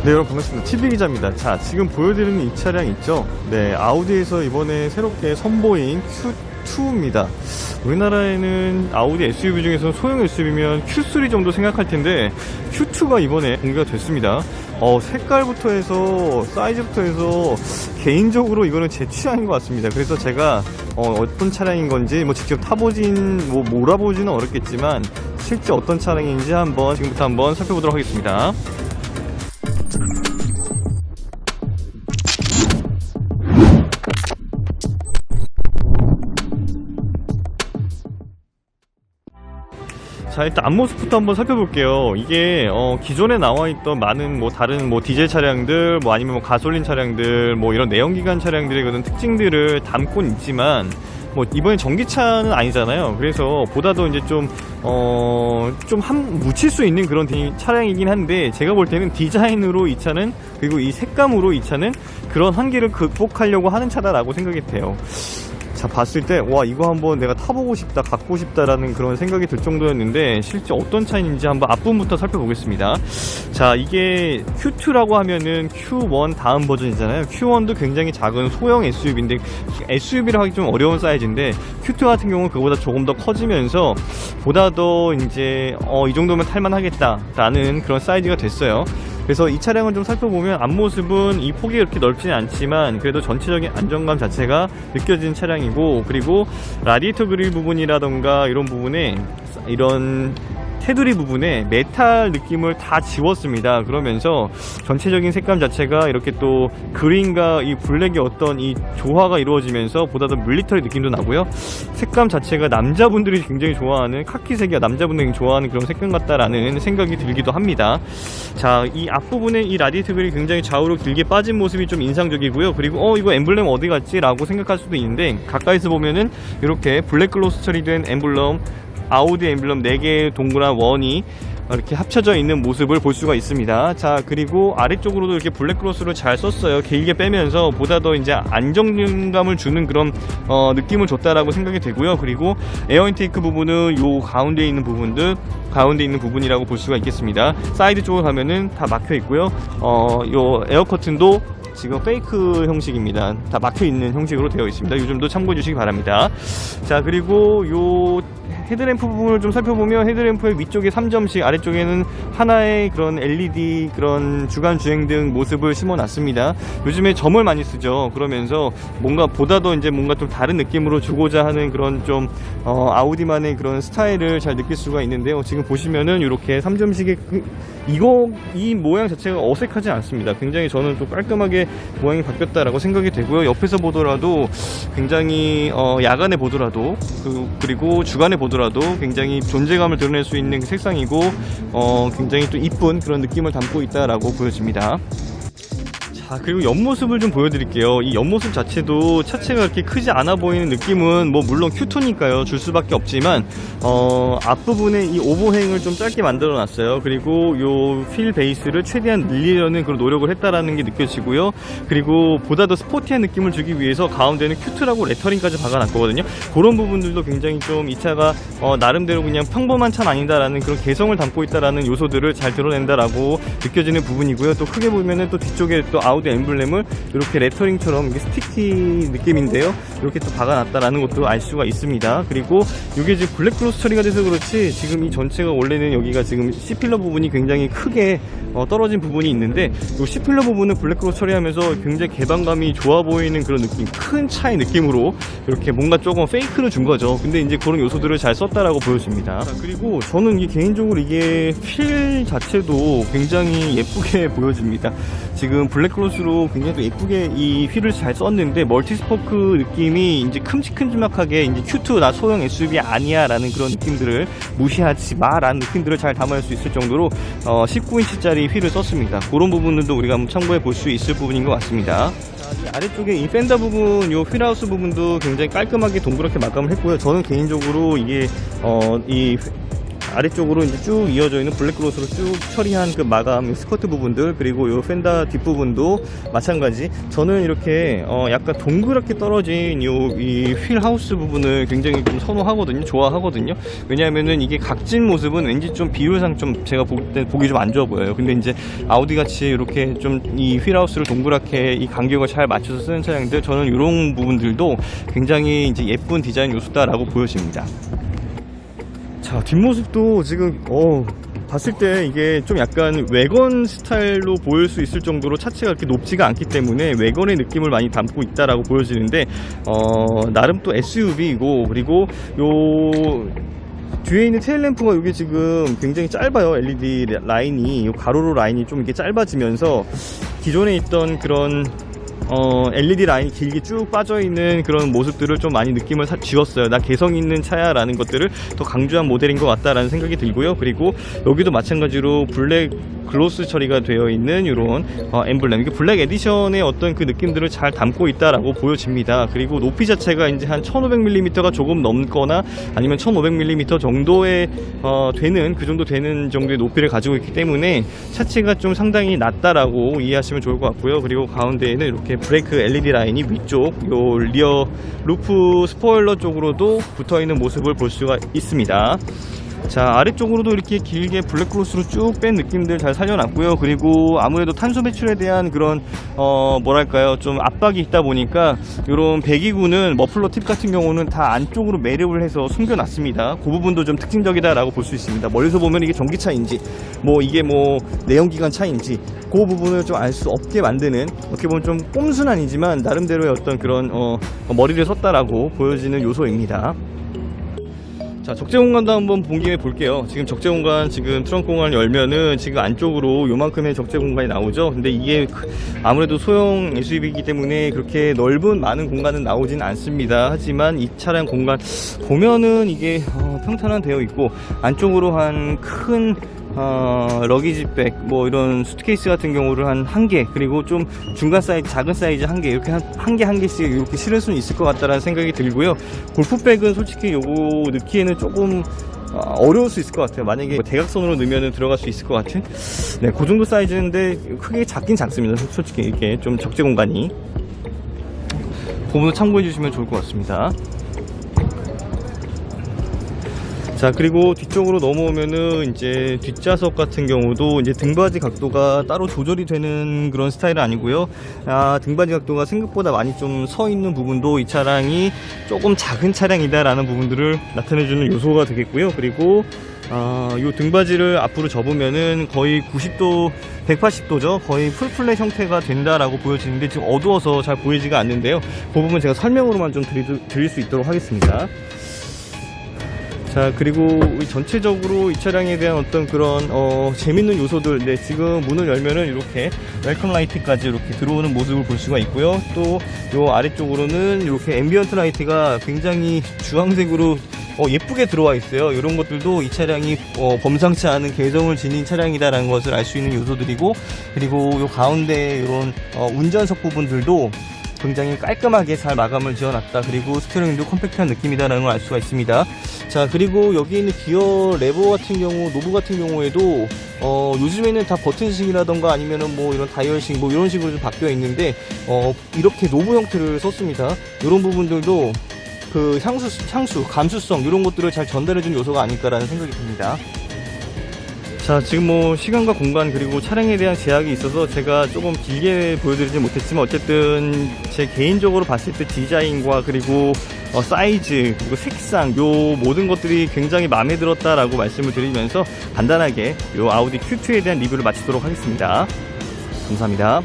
네, 여러분 반갑습니다. TV 기자입니다. 자, 지금 보여드리는 이 차량 있죠? 네, 아우디에서 이번에 새롭게 선보인 Q2입니다. 우리나라에는 아우디 SUV 중에서 소형 SUV면 Q3 정도 생각할 텐데 Q2가 이번에 공개가 됐습니다. 색깔부터 해서 사이즈부터 해서 개인적으로 이거는 제 취향인 것 같습니다. 그래서 제가 어떤 차량인 건지 직접 타보진 몰아보지는 어렵겠지만 실제 어떤 차량인지 지금부터 한번 살펴보도록 하겠습니다. 자, 일단 앞모습부터 한번 살펴볼게요. 이게 기존에 나와있던 많은 다른 디젤 차량들 아니면 가솔린 차량들 이런 내연기관 차량들의 그런 특징들을 담고는 있지만 이번에 전기차는 아니잖아요. 그래서 보다도 이제 좀 묻힐 수 있는 그런 차량이긴 한데, 제가 볼 때는 디자인으로 이 차는, 그리고 이 색감으로 이 차는 그런 한계를 극복하려고 하는 차다라고 생각이 돼요. 자, 봤을 때 와, 이거 한번 내가 타보고 싶다, 갖고 싶다라는 그런 생각이 들 정도였는데, 실제 어떤 차인지 한번 앞부분부터 살펴보겠습니다. 자, 이게 Q2라고 하면은 Q1 다음 버전이잖아요. Q1도 굉장히 작은 소형 SUV인데, SUV를 하기 좀 어려운 사이즈인데, Q2 같은 경우는 그거보다 조금 더 커지면서 보다 더 이제 이 정도면 탈만하겠다라는 그런 사이즈가 됐어요. 그래서 이 차량을 좀 살펴보면 앞모습은 이 폭이 그렇게 넓지는 않지만 그래도 전체적인 안정감 자체가 느껴지는 차량이고, 그리고 라디에이터 그릴 부분이라던가 이런 부분에 이런 테두리 부분에 메탈 느낌을 다 지웠습니다. 그러면서 전체적인 색감 자체가 이렇게 또 그린과 이 블랙의 어떤 이 조화가 이루어지면서 보다 더 밀리터리 느낌도 나고요. 색감 자체가 남자분들이 굉장히 좋아하는 카키색이야, 남자분들이 좋아하는 그런 색감 같다라는 생각이 들기도 합니다. 자, 이 앞부분에 이 라디에이터 그릴이 굉장히 좌우로 길게 빠진 모습이 좀 인상적이고요. 그리고 이거 엠블렘 어디 갔지? 라고 생각할 수도 있는데, 가까이서 보면은 이렇게 블랙 글로스 처리된 엠블럼, 아우디 엠블럼 4개의 동그란 원이 이렇게 합쳐져 있는 모습을 볼 수가 있습니다. 자, 그리고 아래쪽으로도 이렇게 블랙 크로스를 잘 썼어요. 길게 빼면서 보다 더 이제 안정감을 주는 그런 느낌을 줬다라고 생각이 되고요. 그리고 에어 인테이크 부분은 요 가운데 있는 부분이라고 볼 수가 있겠습니다. 사이드 쪽을 가면은 다 막혀 있고요. 요 에어 커튼도 지금 페이크 형식입니다. 다 막혀있는 형식으로 되어 있습니다. 이 점도 참고해 주시기 바랍니다. 자, 그리고 요 헤드램프 부분을 좀 살펴보면 헤드램프의 위쪽에 3점씩, 아래쪽에는 하나의 그런 LED 그런 주간 주행등 모습을 심어 놨습니다. 요즘에 점을 많이 쓰죠. 그러면서 뭔가 보다 더 이제 뭔가 좀 다른 느낌으로 주고자 하는 그런 좀 아우디만의 그런 스타일을 잘 느낄 수가 있는데요. 지금 보시면은 이렇게 3점씩의 이 모양 자체가 어색하지 않습니다. 굉장히 저는 좀 깔끔하게 모양이 바뀌었다라고 생각이 되고요. 옆에서 보더라도 굉장히 야간에 보더라도 그리고 주간에 보더라도 굉장히 존재감을 드러낼 수 있는 색상이고 굉장히 또 이쁜 그런 느낌을 담고 있다라고 보여집니다. 자, 그리고 옆모습을 좀 보여드릴게요. 이 옆모습 자체도 차체가 그렇게 크지 않아 보이는 느낌은 물론 Q2니까요 줄 수밖에 없지만 앞부분에 이 오버행을 좀 짧게 만들어 놨어요. 그리고 요 휠 베이스를 최대한 늘리려는 그런 노력을 했다라는 게 느껴지고요. 그리고 보다 더 스포티한 느낌을 주기 위해서 가운데는 Q2라고 레터링까지 박아놨거든요. 그런 부분들도 굉장히 좀 이 차가 나름대로 그냥 평범한 차는 아니다라는 그런 개성을 담고 있다라는 요소들을 잘 드러낸다라고 느껴지는 부분이고요. 또 크게 보면은 또 뒤쪽에 또 아우디 엠블렘을 이렇게 레터링처럼 이게 스티키 느낌인데요, 이렇게 또 박아놨다라는 것도 알 수가 있습니다. 그리고 이게 지금 블랙 크로스 처리가 돼서 그렇지 지금 이 전체가 원래는 여기가 지금 C필러 부분이 굉장히 크게 떨어진 부분이 있는데, 이 C필러 부분은 블랙 크로스 처리하면서 굉장히 개방감이 좋아 보이는 그런 느낌, 큰 차의 느낌으로 이렇게 뭔가 조금 페이크를 준 거죠. 근데 이제 그런 요소들을 잘 썼다라고 보여집니다. 자, 그리고 저는 개인적으로 이게 휠 자체도 굉장히 예쁘게 보여집니다. 지금 블랙 크로스로 굉장히 또 예쁘게 이 휠을 잘 썼는데, 멀티스포크 느낌이 이제 큼직큼직하게 이제 Q2 나 소형 SUV 아니야 라는 그런 느낌들을 무시하지 마 라는 느낌들을 잘 담아낼 수 있을 정도로 19인치짜리 휠을 썼습니다. 그런 부분들도 우리가 한번 참고해 볼 수 있을 부분인 것 같습니다. 자, 이 아래쪽에 이 펜더 부분, 요 휠하우스 부분도 굉장히 깔끔하게 동그랗게 마감을 했고요. 저는 개인적으로 이게 이 아래쪽으로 이제 쭉 이어져 있는 블랙글로스로 쭉 처리한 그 마감 스커트 부분들, 그리고 요 펜더 뒷부분도 마찬가지. 저는 이렇게 약간 동그랗게 떨어진 이 휠 하우스 부분을 굉장히 좀 선호하거든요. 좋아하거든요. 왜냐하면은 이게 각진 모습은 왠지 좀 비율상 좀 제가 보기 좀 안 좋아 보여요. 근데 이제 아우디 같이 이렇게 좀 이 휠 하우스를 동그랗게 이 간격을 잘 맞춰서 쓰는 차량들, 저는 이런 부분들도 굉장히 이제 예쁜 디자인 요소다라고 보여집니다. 자, 뒷모습도 지금 봤을 때 이게 좀 약간 외건 스타일로 보일 수 있을 정도로 차체가 그렇게 높지가 않기 때문에 외건의 느낌을 많이 담고 있다라고 보여지는데, 나름 또 SUV이고, 그리고 요 뒤에 있는 테일램프가 이게 지금 굉장히 짧아요. LED 라인이, 요 가로로 라인이 좀 이렇게 짧아지면서 기존에 있던 그런 LED 라인이 길게 쭉 빠져있는 그런 모습들을 좀 많이 느낌을 지웠어요. 나 개성 있는 차야 라는 것들을 더 강조한 모델인 것 같다라는 생각이 들고요. 그리고 여기도 마찬가지로 블랙 글로스 처리가 되어 있는 이런 엠블렘, 이게 블랙 에디션의 어떤 그 느낌들을 잘 담고 있다라고 보여집니다. 그리고 높이 자체가 이제 한 1500mm가 조금 넘거나 아니면 1500mm 정도의 되는, 그 정도 되는 정도의 높이를 가지고 있기 때문에 차체가 좀 상당히 낮다라고 이해하시면 좋을 것 같고요. 그리고 가운데에는 이렇게 브레이크 LED 라인이 위쪽 요 리어 루프 스포일러 쪽으로도 붙어 있는 모습을 볼 수가 있습니다. 자, 아래쪽으로도 이렇게 길게 블랙글로스로 쭉 뺀 느낌들 잘 살려놨고요. 그리고 아무래도 탄소 배출에 대한 그런 뭐랄까요, 좀 압박이 있다 보니까 이런 배기구는 머플러 팁 같은 경우는 다 안쪽으로 매립을 해서 숨겨놨습니다. 그 부분도 좀 특징적이다라고 볼 수 있습니다. 멀리서 보면 이게 전기차인지 뭐 이게 뭐 내연기관 차인지 그 부분을 좀 알 수 없게 만드는, 어떻게 보면 좀 꼼수는 아니지만 나름대로의 어떤 그런 머리를 썼다라고 보여지는 요소입니다. 자, 적재 공간도 한번 본 김에 볼게요. 지금 적재 공간, 지금 트렁크 공간을 열면은 지금 안쪽으로 요만큼의 적재 공간이 나오죠. 근데 이게 아무래도 소형 SUV이기 때문에 그렇게 넓은 많은 공간은 나오진 않습니다. 하지만 이 차량 공간 보면은 이게 평탄한 되어 있고, 안쪽으로 한 큰 러기지백, 뭐 이런 수트케이스 같은 경우를 한 개, 그리고 좀 중간 사이즈, 작은 사이즈 한 개, 이렇게 한 개씩 이렇게 실을 수는 있을 것 같다라는 생각이 들고요. 골프백은 솔직히 요거 넣기에는 조금 어려울 수 있을 것 같아요. 만약에 뭐 대각선으로 넣으면 들어갈 수 있을 것 같은, 네, 그 정도 사이즈인데 크게 작긴 작습니다. 솔직히 이렇게 좀 적재 공간이, 그 부분도 참고해 주시면 좋을 것 같습니다. 자, 그리고 뒤쪽으로 넘어오면은 이제 뒷좌석 같은 경우도 이제 등받이 각도가 따로 조절이 되는 그런 스타일은 아니고요. 등받이 각도가 생각보다 많이 좀 서 있는 부분도 이 차량이 조금 작은 차량이다라는 부분들을 나타내주는 요소가 되겠고요. 그리고 요 등받이를 앞으로 접으면은 거의 90도, 180도죠. 거의 풀플랫 형태가 된다라고 보여지는데 지금 어두워서 잘 보이지가 않는데요. 그 부분 제가 설명으로만 좀 드릴 수 있도록 하겠습니다. 자, 그리고 전체적으로 이 차량에 대한 어떤 그런 재밌는 요소들, 네, 지금 문을 열면은 이렇게 웰컴 라이트까지 이렇게 들어오는 모습을 볼 수가 있고요. 또 요 아래쪽으로는 이렇게 앰비언트 라이트가 굉장히 주황색으로 예쁘게 들어와 있어요. 이런 것들도 이 차량이 범상치 않은 개성을 지닌 차량이다라는 것을 알 수 있는 요소들이고, 그리고 요 가운데 이런 운전석 부분들도 굉장히 깔끔하게 잘 마감을 지어놨다. 그리고 스티어링도 컴팩트한 느낌이다라는 걸 알 수가 있습니다. 자, 그리고 여기 있는 기어 레버 같은 경우, 노브 같은 경우에도 요즘에는 다 버튼식이라던가 아니면은 뭐 이런 다이얼식 뭐 이런 식으로 좀 바뀌어 있는데 이렇게 노브 형태를 썼습니다. 이런 부분들도 그 향수, 감수성 이런 것들을 잘 전달해준 요소가 아닐까라는 생각이 듭니다. 자, 지금 뭐 시간과 공간 그리고 차량에 대한 제약이 있어서 제가 조금 길게 보여드리지 못했지만, 어쨌든 제 개인적으로 봤을 때 디자인과 그리고 사이즈 그리고 색상 요 모든 것들이 굉장히 마음에 들었다라고 말씀을 드리면서 간단하게 요 아우디 Q2에 대한 리뷰를 마치도록 하겠습니다. 감사합니다.